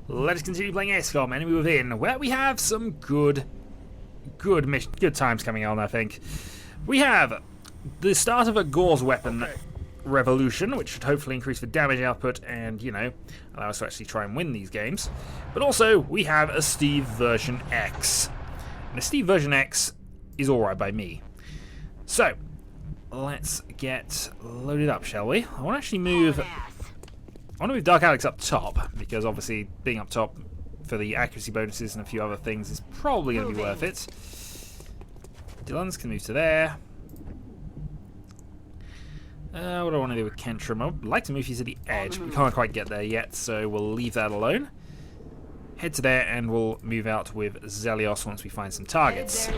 Let us continue playing XCOM Enemy Within, where we have some good times coming on, I think. We have the start of a Gauze weapon revolution, which should hopefully increase the damage output and, you know, allow us to actually try and win these games. But also, we have a Steve version X. And the Steve version X is alright by me. So, let's get loaded up, shall we? I want to actually move Dark Alex up top, because obviously being up top for the accuracy bonuses and a few other things is probably going to be worth it. Dylan's can move to there. What do I want to do with Kentrim? I'd like to move you to the edge, but we can't quite get there yet, so we'll leave that alone. Head to there, and we'll move out with Zelios once we find some targets.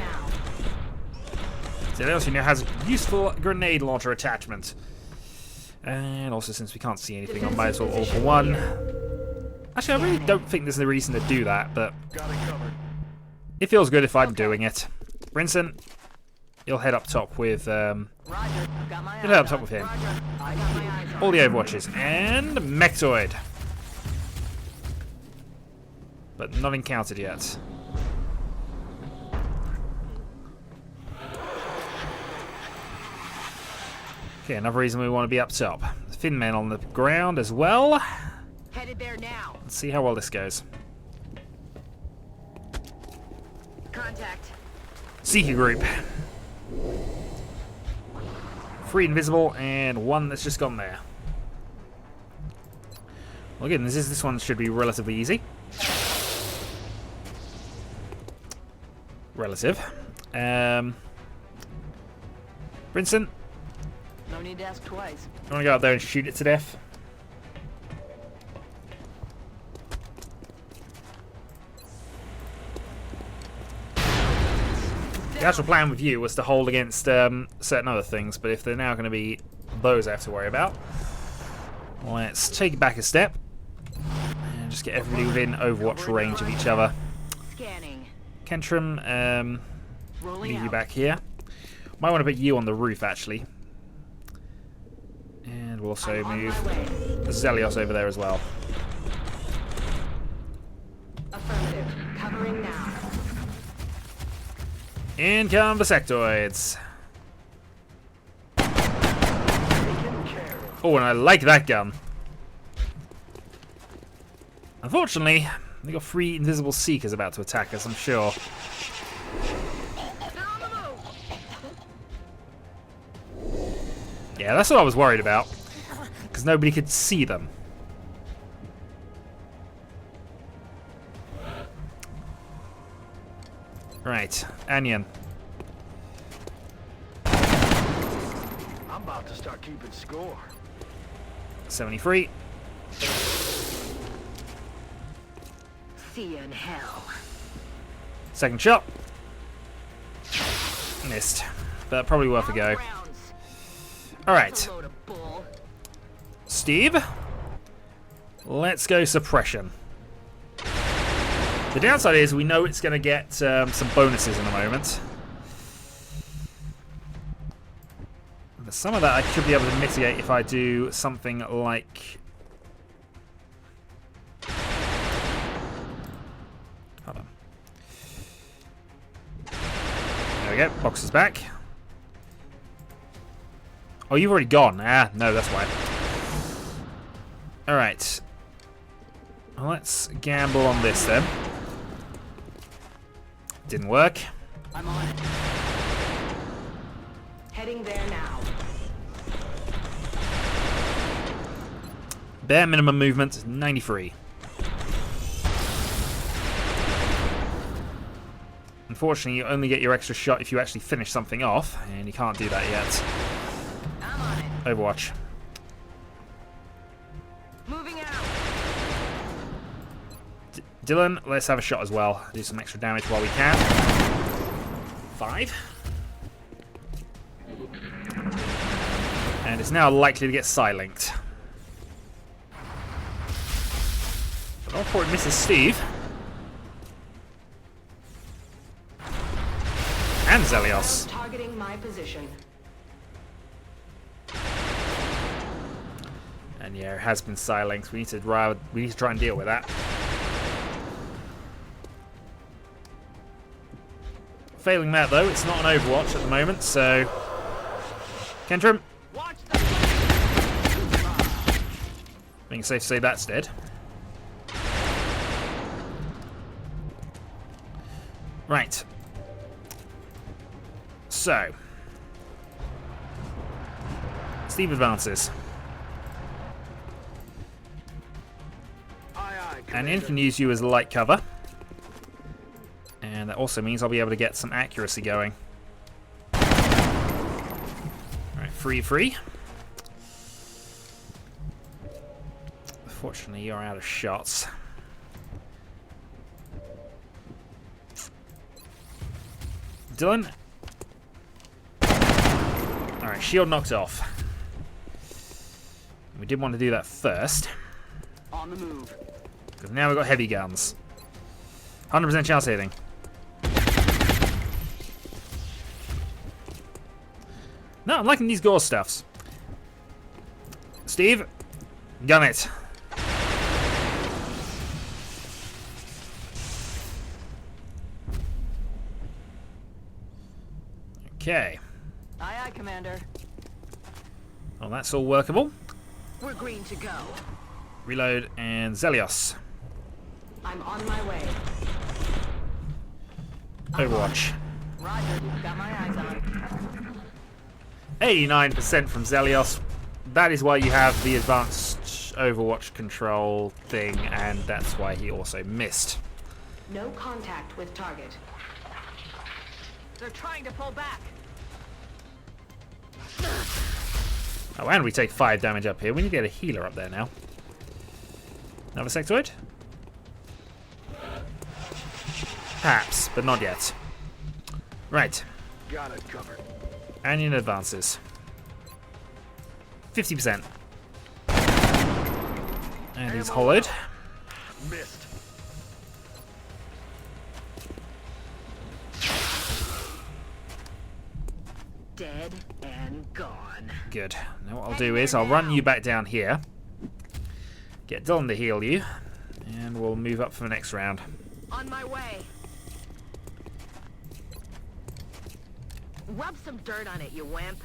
Zelios, you know, has a useful grenade launcher attachment. And also, since we can't see anything, I might as well all for one. Actually, I really don't think there's a reason to do that, but it feels good if I'm doing it. Brinson, you'll head up top with him. All the Overwatches. And Mechtoid. But not encountered yet. Okay, another reason we want to be up top. Thin men on the ground as well. Headed there now. Let's see how well this goes. Contact. Seeker group. 3 invisible and 1 that's just gone there. Well, again, this one should be relatively easy. Relative. Brinson. No need to ask twice. You want to go out there and shoot it to death? The actual plan with you was to hold against certain other things, but if they're now going to be those I have to worry about, let's take it back a step and just get everybody within Overwatch range of each other. Scanning. Kentrim, leave you back here. Might want to put you on the roof, actually. And we'll also move Zelios over there as well. Affirmative. Covering now. In come the sectoids. Oh, and I like that gun. Unfortunately, they got 3 invisible Seekers about to attack us, I'm sure. Yeah, that's what I was worried about. Because nobody could see them. Right, Anyan. I'm about to start keeping score. 73. See you in hell. Second shot. Missed. But probably worth a go. Alright. Steve. Let's go suppression. The downside is we know it's going to get some bonuses in a moment. But some of that I should be able to mitigate if I do something like... Hold on. There we go. Box is back. Oh, you've already gone. Ah, no, that's why. Alright. Well, let's gamble on this then. Didn't work. I'm on it. Heading there now. Bare minimum movement, 93. Unfortunately, you only get your extra shot if you actually finish something off, and you can't do that yet. I'm on it. Overwatch. Moving out. Dylan, let's have a shot as well. Do some extra damage while we can. 5. And it's now likely to get Psylinked. But all before it misses Steve. And Zelios. Targeting my position. And yeah, it has been Psylinked. We need to try and deal with that. Failing that, though, it's not an Overwatch at the moment, so... Kentrum. Watch the... I think it's safe to say that's dead. Right. So. Steve advances. Aye, aye, And Commander. Ian can use you as light cover. And that also means I'll be able to get some accuracy going. Alright, free. Fortunately, you're out of shots. Dylan. Alright, shield knocked off. We did want to do that first. On the move. Because now we've got heavy guns. 100% chance hitting. No, I'm liking these gore stuffs. Steve, gun it. Okay. Aye, aye, Commander. Well, that's all workable. We're green to go. Reload and Zelios. I'm on my way. Overwatch. Roger, got my eyes on. 89% from Zelios. That is why you have the advanced Overwatch control thing, and that's why he also missed. No contact with target. They're trying to pull back. Oh, and we take 5 damage up here. We need to get a healer up there now. Another sectoid? Perhaps, but not yet. Right. Got it covered. Anion advances. 50%. And he's hollowed. Missed. Dead and gone. Good. Now what I'll do is I'll run you back down here. Get Dylan to heal you. And we'll move up for the next round. On my way. Rub some dirt on it, you wimp.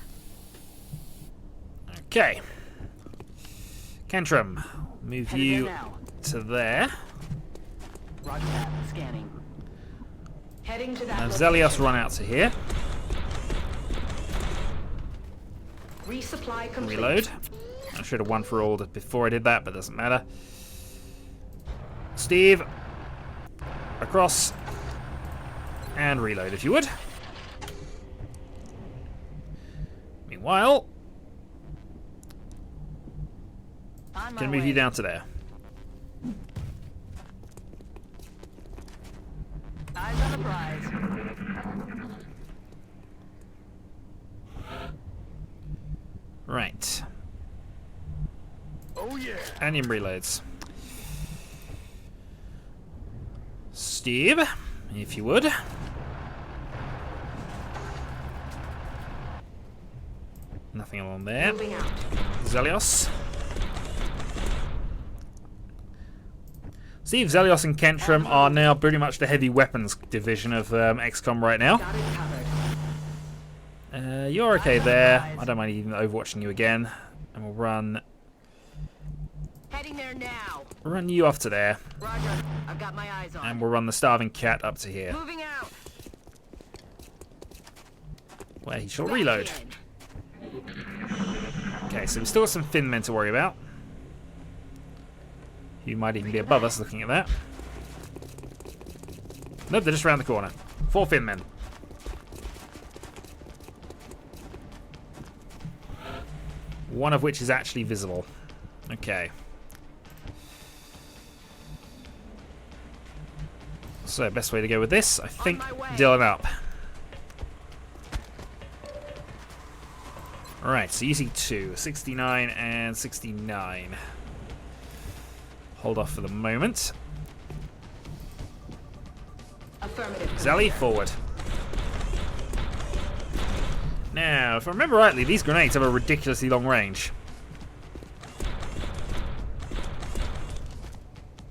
Okay. Kentrum, move Headed you there now. to there. Roger that. Scanning. Heading to that And location. Zelios run out to here. Resupply complete. Reload. I should have one for all before I did that, but doesn't matter. Steve. Across. And reload if you would. Meanwhile, On my can move way. you down to there. Eyes on the prize. Right. Oh yeah. Anion reloads. Steve, if you would. Nothing along there. Moving out. Zelios. Steve, Zelios, and Kentrum are now pretty much the heavy weapons division of XCOM right now. Got it covered. You're okay there. I don't mind even overwatching you again. And we'll run Heading there now. you off to there. Roger. I've got my eyes on. And we'll run the starving cat up to here, Moving out. where he shall Back reload. in. Okay, so we've still got some Finn men to worry about. You might even be above us looking at that. Nope, they're just around the corner. 4 Finn men. One of which is actually visible. Okay. So, best way to go with this, I think, my way. Dylan up. Alright, so you see 2. 69 and 69. Hold off for the moment. Affirmative. Zelly, forward. Now, if I remember rightly, these grenades have a ridiculously long range.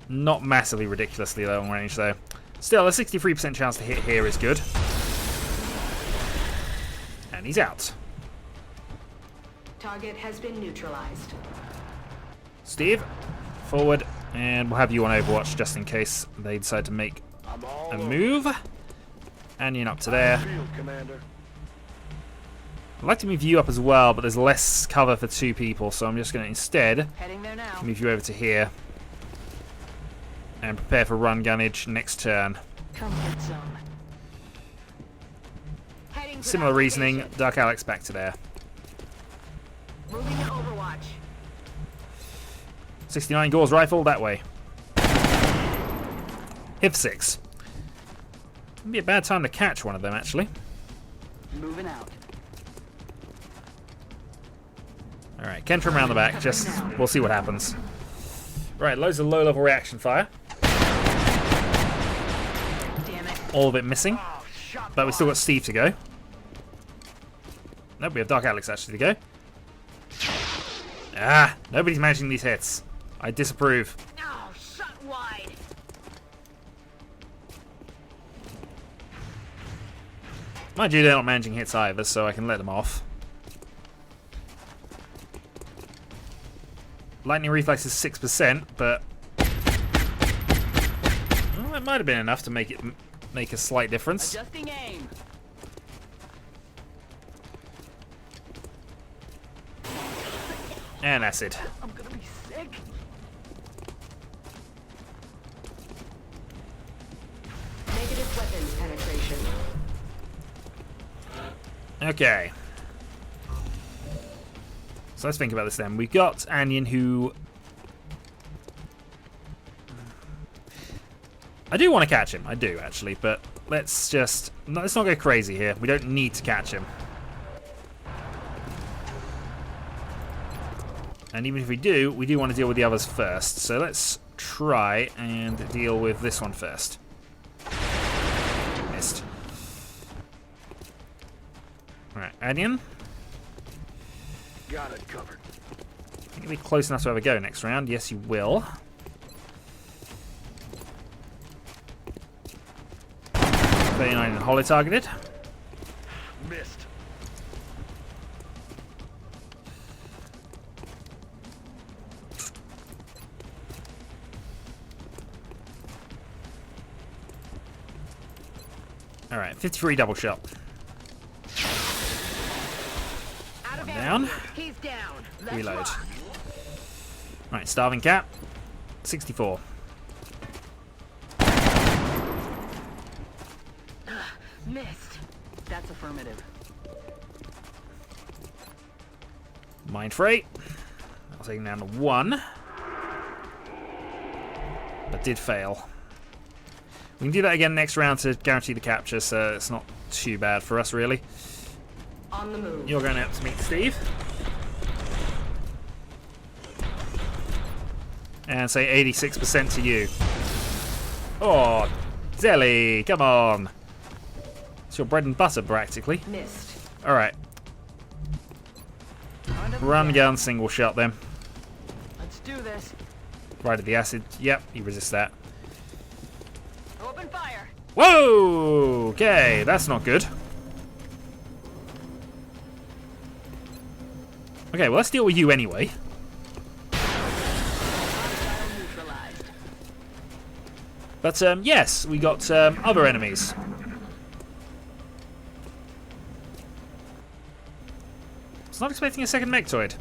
Not massively ridiculously long range, though. Still, a 63% chance to hit here is good. And he's out. Target has been neutralized. Steve, forward, and we'll have you on Overwatch just in case they decide to make I'm all a over. move. Anion up to there. Field, Commander. I'd like to move you up as well, but there's less cover for 2 people, so I'm just going to instead Heading there now. move you over to here. And prepare for run gunnage next turn. Comfort zone. Heading to Similar that reasoning, location. Dark Alex back to there. Moving to Overwatch. 69 Gauze rifle that way. Hit 6. Wouldn't be a bad time to catch one of them, actually. Moving out. Alright, Kentrum around the back, we'll see what happens. Right, loads of low-level reaction fire. Damn it. All of it missing. Oh, shot But we still fired. got Steve to go. Nope, we have Dark Alex actually to go. Ah, nobody's managing these hits. I disapprove. Oh, shot wide. Mind you, they're not managing hits either, so I can let them off. Lightning reflex is 6%, but well, it might have been enough to make a slight difference. Adjusting aim. And acid. I'm gonna be sick. Negative weapons penetration. Okay. So let's think about this then. We've got Anion, who I do want to catch him. I do actually, but let's not go crazy here. We don't need to catch him. And even if we do want to deal with the others first. So let's try and deal with this one first. Missed. Alright, Anion. Got it covered. You'll be close enough to have a go next round. Yes, you will. And hollow targeted. Missed. Alright, 53 double shot. Out of Down. He's down. Let's Reload. rock. Right, starving cat. 64. Missed. That's affirmative. Mind freight. I'll take him down to 1. But did fail. We can do that again next round to guarantee the capture, so it's not too bad for us, really. On the move. You're going out to meet Steve. And say 86% to you. Oh, Zelly, come on. It's your bread and butter, practically. Missed. Alright, run gun, single shot then. Let's do this. Right at the acid. Yep, you resist that. Open fire. Whoa! Okay, that's not good. Okay, well, let's deal with you anyway. Neutralized. But, yes, we got other enemies. I was not expecting a second Mechtoid.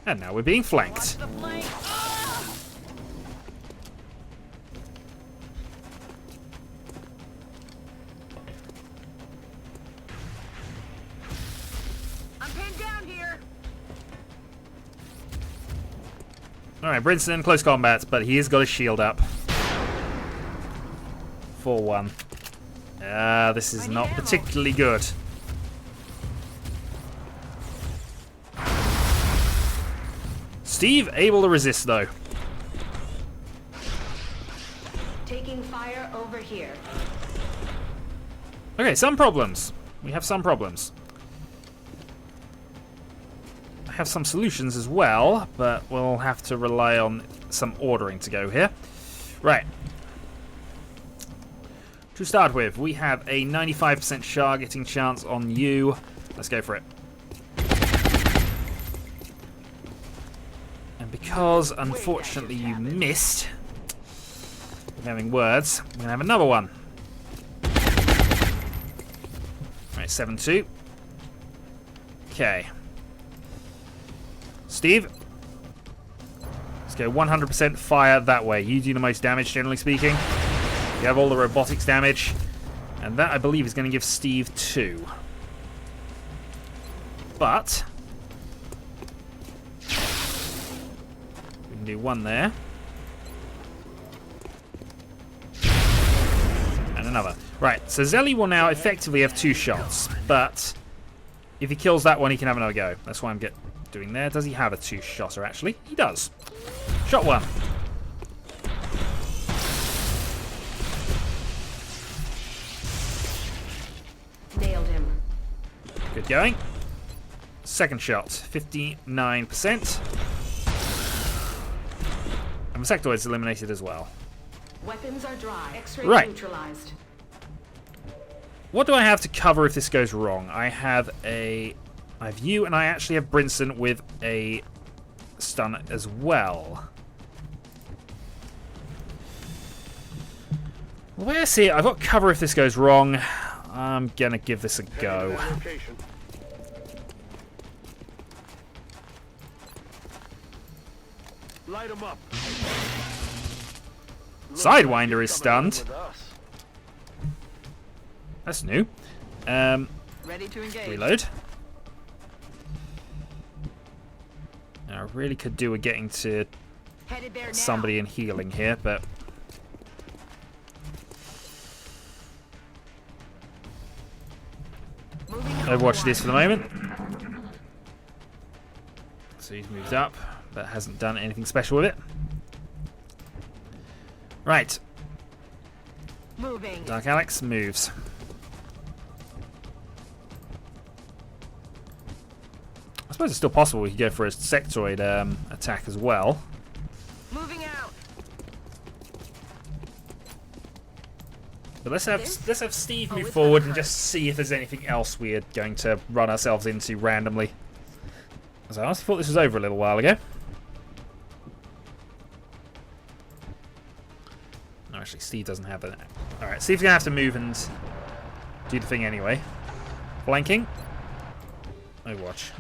And now we're being flanked. The flank. Ah! I'm pinned down here. Alright, Brinson in close combat, but he has got his shield up. 4-1. This is not particularly good. Steve able to resist though. Taking fire over here. Okay, some problems. We have some problems. I have some solutions as well, but we'll have to rely on some ordering to go here. Right. To start with, we have a 95% targeting chance on you. Let's go for it. And because, unfortunately, you missed, I'm having words, we're going to have another one. Right, 7-2. Okay. Steve, let's go 100% fire that way. You do the most damage, generally speaking. You have all the robotics damage. And that, I believe, is going to give Steve 2. But we can do 1 there. And another. Right, so Zelly will now effectively have 2 shots. But if he kills that one, he can have another go. That's why I'm doing there. Does he have a 2-shotter, actually? He does. Shot 1. Nailed him. Good going. Second shot, 59%. And the sectoid is eliminated as well. Weapons are dry. X-ray Right. neutralized. What do I have to cover if this goes wrong? I have you, and I actually have Brinson with a stun as well. Well, let's see. I've got cover if this goes wrong. I'm gonna give this a go. Light 'em up. Sidewinder is stunned. That's new. Ready to engage. Reload. Now, I really could do with getting to Headed there now. somebody in healing here, but Overwatch it is for the moment. So he's moved up, but hasn't done anything special with it. Right. Moving. Dark Alex moves. I suppose it's still possible we could go for a sectoid attack as well. Moving out. But let's have Steve move forward and just see if there's anything else we're going to run ourselves into randomly. As I honestly thought this was over a little while ago. No, actually, Steve doesn't have that. Alright, Steve's going to have to move and do the thing anyway. Flanking. Overwatch.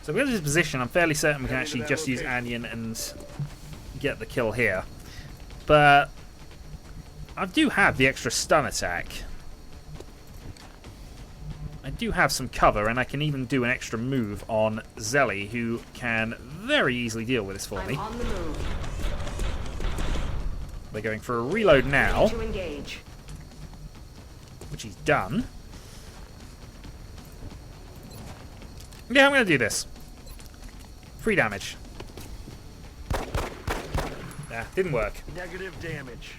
So if we go to this position, I'm fairly certain we can actually just use Anion and get the kill here. But I do have the extra stun attack. I do have some cover, and I can even do an extra move on Zelly, who can very easily deal with this for me. I'm on the move. They're going for a reload now, To engage. which he's done. Yeah, I'm going to do this. 3 damage. Nah, didn't work. Negative damage.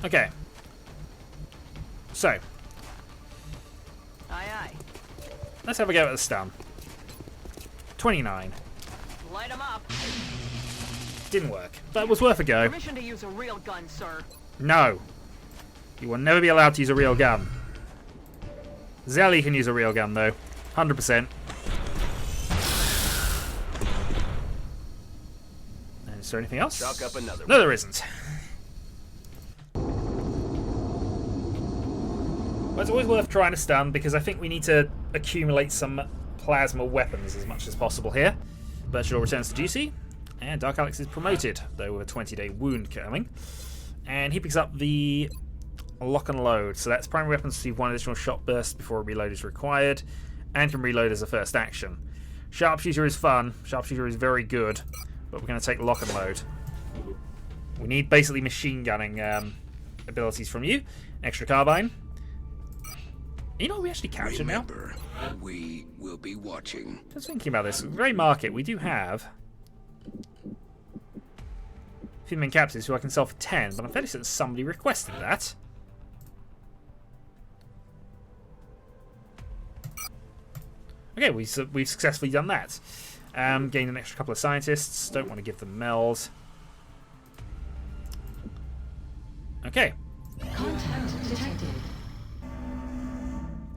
Okay. So, Aye, aye. let's have a go at the stun. 29. Light 'em up. Didn't work, but it was worth a go. Permission to use a real gun, sir. No. You will never be allowed to use a real gun. Zelly can use a real gun, though. 100%. And is there anything else? Chalk up another No, there isn't. Well, it's always worth trying to stun, because I think we need to accumulate some plasma weapons as much as possible here. Virtual returns to duty, and Dark Alex is promoted, though with a 20-day wound coming. And he picks up the lock and load. So that's primary weapons receive 1 additional shot burst before a reload is required, and can reload as a first action. Sharpshooter is fun. Sharpshooter is very good, but we're going to take lock and load. We need basically machine gunning abilities from you. Extra carbine. You know what we actually captured now? Remember, we will be watching. Just thinking about this. Very market. We do have female captives who I can sell for 10, but I'm fairly certain somebody requested that. Okay, we've successfully done that. Gained an extra couple of scientists. Don't want to give them Mel's. Okay. Contact detected.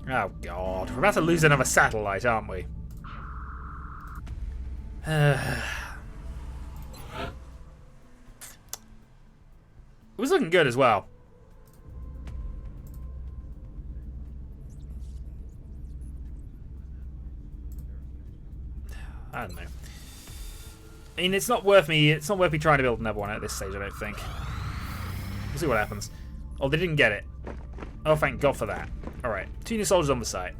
Oh god, we're about to lose another satellite, aren't we? It was looking good as well. I don't know. I mean, it's not worth me trying to build another one at this stage, I don't think. We'll see what happens. Oh, they didn't get it. Oh, thank God for that. Alright, 2 new soldiers on the site.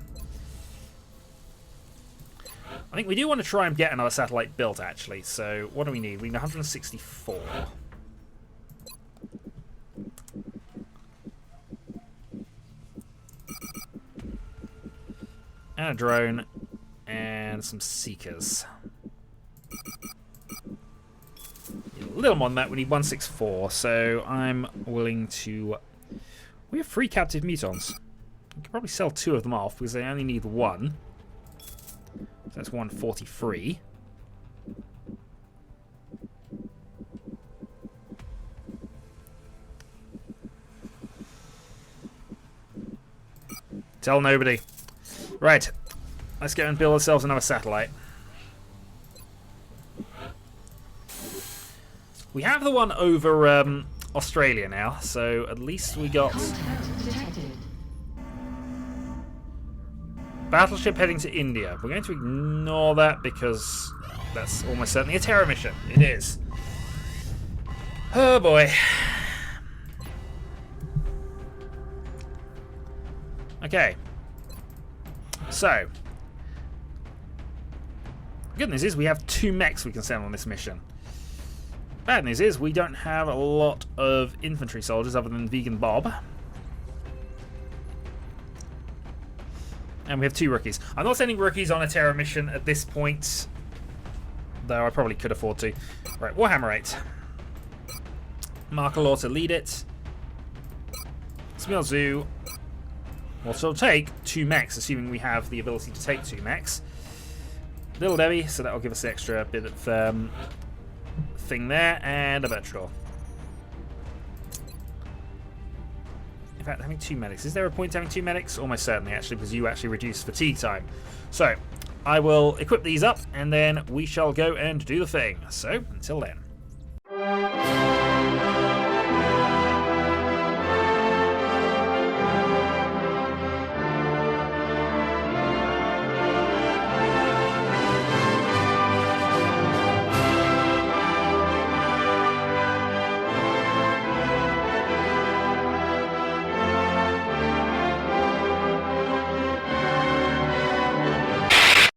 I think we do want to try and get another satellite built, actually. So, what do we need? We need 164. And a drone. And some seekers. A little more than that, we need 164. So, I'm willing to... We have 3 captive mutons. We could probably sell 2 of them off because they only need 1. So that's 143. Tell nobody. Right. Let's go and build ourselves another satellite. We have the one over Australia now, so at least we got... Contact detected. Battleship heading to India. We're going to ignore that because that's almost certainly a terror mission. It is. Oh boy. Okay. So. Good news is we have 2 mechs we can send on this mission. Bad news is we don't have a lot of infantry soldiers other than Vegan Bob. And we have 2 rookies. I'm not sending rookies on a terror mission at this point, though I probably could afford to. Right, Warhammer 8. Marker Law to lead it. Smil Zoo. We'll still take 2 mechs, assuming we have the ability to take 2 mechs. Little Debbie, so that'll give us an extra bit of thing there, and a Virtual. In fact, having 2 medics. Is there a point to having 2 medics? Almost certainly, actually, because you actually reduce fatigue time. So, I will equip these up, and then we shall go and do the thing. So, until then.